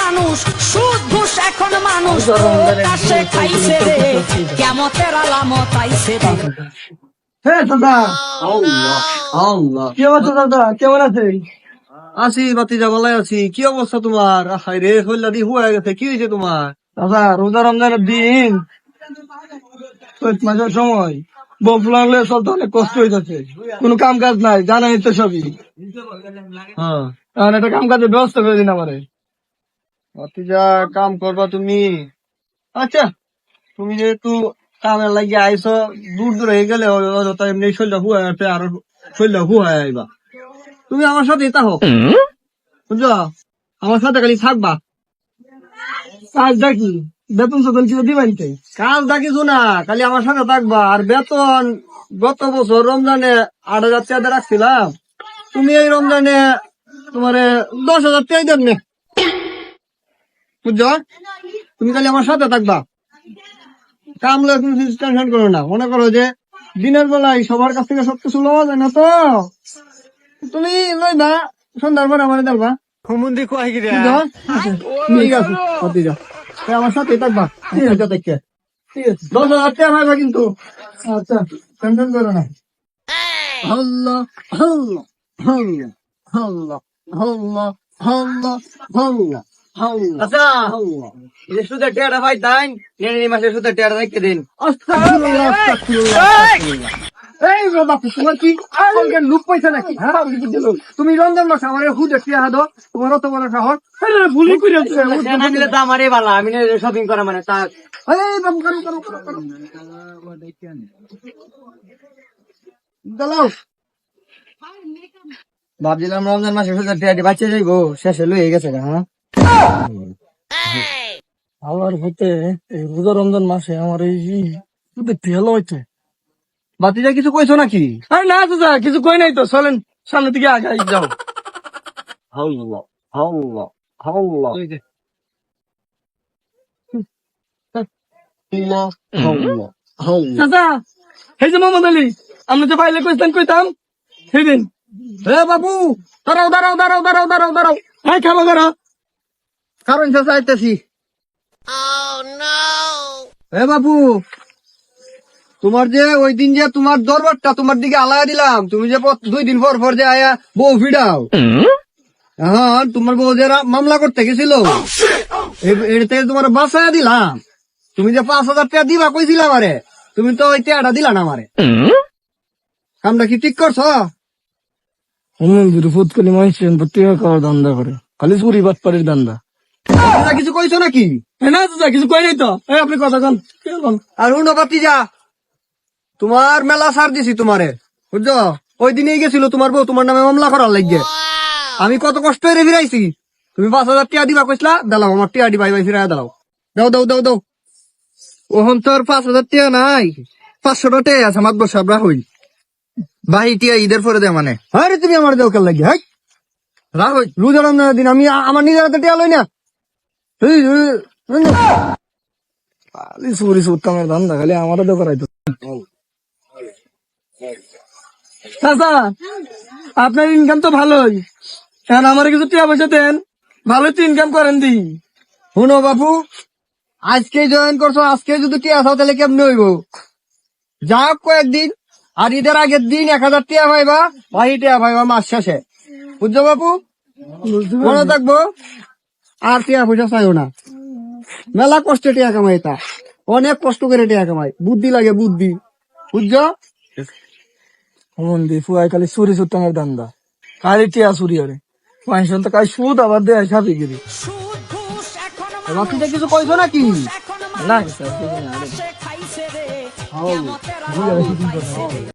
মানুষ সুদ ঘুষ এখন মানুষ কাছে খাইছে রে কিয়ামতের আলামত আইছে রে। হ্যাঁ দাদা, কি অবস্থা দাদা, কেমন আছে? আছি বাতিজা, ভালাই আছি। কি অবস্থা তোমার? হাই রে, হইলা দি হুয়া গেছে। কি হয়েছে তোমার? দাদা, রোজা রমজানের দিন, চৈত মাসের সময় বউ ফুলালে চলতে অনেক কষ্ট হইতেছে, কোনো কাম কাজ নাই, জানাই তো সবই। হ্যাঁ এখন একটা কাম কাজের ব্যবস্থা করে দিন আমারে। বাতিজা, কাম করবা তুমি? আচ্ছা, তুমি যেহেতু কামে লাগিয়ে আইসো, দূর দূর হয়ে গেলে তাই এমনি শরীরটা হুয়া আছে, আরো শরীরটা হুয়া আইবা। তুমি আমার সাথে থাকো, বুঝছো? আমার সাথে খালি থাকবা। কাজ দেখি, বেতন সেতন কিছু দিবেন কে? কাজ ডাকিছো না, খালি আমার সাথে থাকবা। আর বেতন গত বছর রমজানে 8,000 টাকা রাখছিলাম, তুমি এই রমজানে তোমার 10,000 টাকা দেন না, বুঝছো? তুমি খালি আমার সাথে থাকবা, কাম লয়ে তুমি টেনশন করো না। মনে করো যে দিনের বেলায় সবার কাছ থেকে সবকিছু লওয়া যায় না, তো তুমি লইবা, সন্ধ্যার পরে আমার দেখবা, বুঝছো? ঠিক আছে, ভতিজা, তাই আমার সাথে থাকবা। ঠিক আছে, দেখে ঠিক আছে, 10,000 টাকা পাইবা কিন্তু। আচ্ছা, টেনশন করো না। আল্লাহ আল্লাহ আল্লাহ আল্লাহ আল্লাহ আল্লাহ আল্লাহ আল্লাহ। আচ্ছা, আল্লাহ। এই যে সুদের টেয়াটা ভাই তাই এই মাসে সুদের টেয়াটা রেখে দিন। আস্তাগফিরুল্লাহ, আস্তাগফিরুল্লাহ, আস্তাগফিরুল্লাহ। এই রে বাপু, তোমার কি আজকালকার লুক পাইছে নাকি? হ্যাঁ, তুমি রমজান মাসে আমার হুদ দেখিয়ে হাদো, তোমার অত বড় সাহস? ভুলি করে না দিলে তো আমারই ভালো, আমি শপিং করা মানে তা। বাবু, করো করো করো করো। দাঁড়াও। ভাবছিলাম রমজান মাসে সুদের টেয়াটি বাচ্চা যাইবো, শেষে লয়ে গেছে গা। হ্যাঁ, আমার হতে এই রোজা রমজান মাসে আমার এই তেল হইছে। বাতিজা কিছু কইছো নাকি? আরে না দাদা, কিছু কই নাই তো, চলেন সামনের দিকে আগাই যাও। আল্লাহ আল্লাহ আল্লাহ আল্লাহ আল্লাহ আল্লাহ। চাচা, এই যে মোহাম্মদ আলী, আপনি যে বাইলে কইতেন কইতাম সেই দিন। হে বাবু, দাঁড়াও দাঁড়াও দাঁড়াও দাঁড়াও দাঁড়াও দাঁড়াও, হ্যাঁ খাবো দাঁড়াও। কারণ শেষ আইতেছি। হে বাবু, তোমার যে ওই দিন যে তোমার দরবারটা তোমার দিকে আলায়া দিলাম, তুমি যে 2 দিন পর পর যে আয়া বউ ফিডাও, হ্যাঁ, তোমার বউ যে মামলা করতে গেছিল, এর থেকে তোমার বাঁচাইয়া দিলাম। তুমি যে 5,000 টাকা দিবা কইছিলাম আমারে, তুমি তো ওই টাকাটা দিলা না আমারে। কামটা কি ঠিক করছো? বিরুফত কলি মাইছেন প্রত্যেক খাওয়ার ধান্দা করে, খালি চুরি বাটপাড়ির ধান্দা। তোমরা কিছু কইছো নাকি? না চাচা, কিছু কই নাই তো, এই আপনি কথা কন। আর হুনো বাতিজা, তোমার মেলা সার দিছি তোমারে, বুঝছো? ওই দিনেই গেছিল তোমার বউ তোমার নামে মামলা করার লাগিয়ে। আমি কত কষ্ট করে ফিরাইছি, তুমি 5,000 টাকা দিবা কইসলা, দাও আমার টাকা দিবাই ভাই ফিরাই দাও। দাও দাও দাও দাও। ওহন তোর 5,000 টাকা নাই, 500 টাকা আছে আমার বসাব রাহুল ভাই, টিয়া ঈদের পরে দে মানে। আরে তুমি আমার দেও কেন লাগিয়ে, হাই রাহুল, রোজার দিন আমি আমার নিজের হাতে টাকা লই না। খালি চুরি সুত্তামের ধান্দা, খালি আমারও তো করাইতো। চাচা, আপনার ইনকাম তো ভালোই, এখন আমার কিছু টাকা পয়সা দেন, ভালোই তো ইনকাম করেন দি। শুনো বাপু, আজকে জয়েন করছো, আজকে যদি টিয়া আসাও তাহলে কেমন হইব? যাক কয়েকদিন, আর ঈদের আগের দিন 1,000 টিয়া পাইবা, ভাই টিয়া পাইবা মাস শেষে, বুঝছো বাপু? মনে থাকবো, আর টিয়া পয়সা চাইও না। মেলা কষ্টে টিয়া কামাই, তা অনেক কষ্ট করে টিয়া কামাই, বুদ্ধি লাগে বুদ্ধি, বুঝছো? মন্দি ফুয়াই খালি চুরি সুত্তামের ধান্দা, খালি টিয়া চুরি আরে পয়সা তো কাজ সুদ আবার দেয় সাপি গিরি। সুদ ঘুষ এখন বাকিটা কিছু কইছো নাকি? এখন না মানুষ স্যার, কাছে খাইছে রে কিয়ামতের আলামত আইছে রে।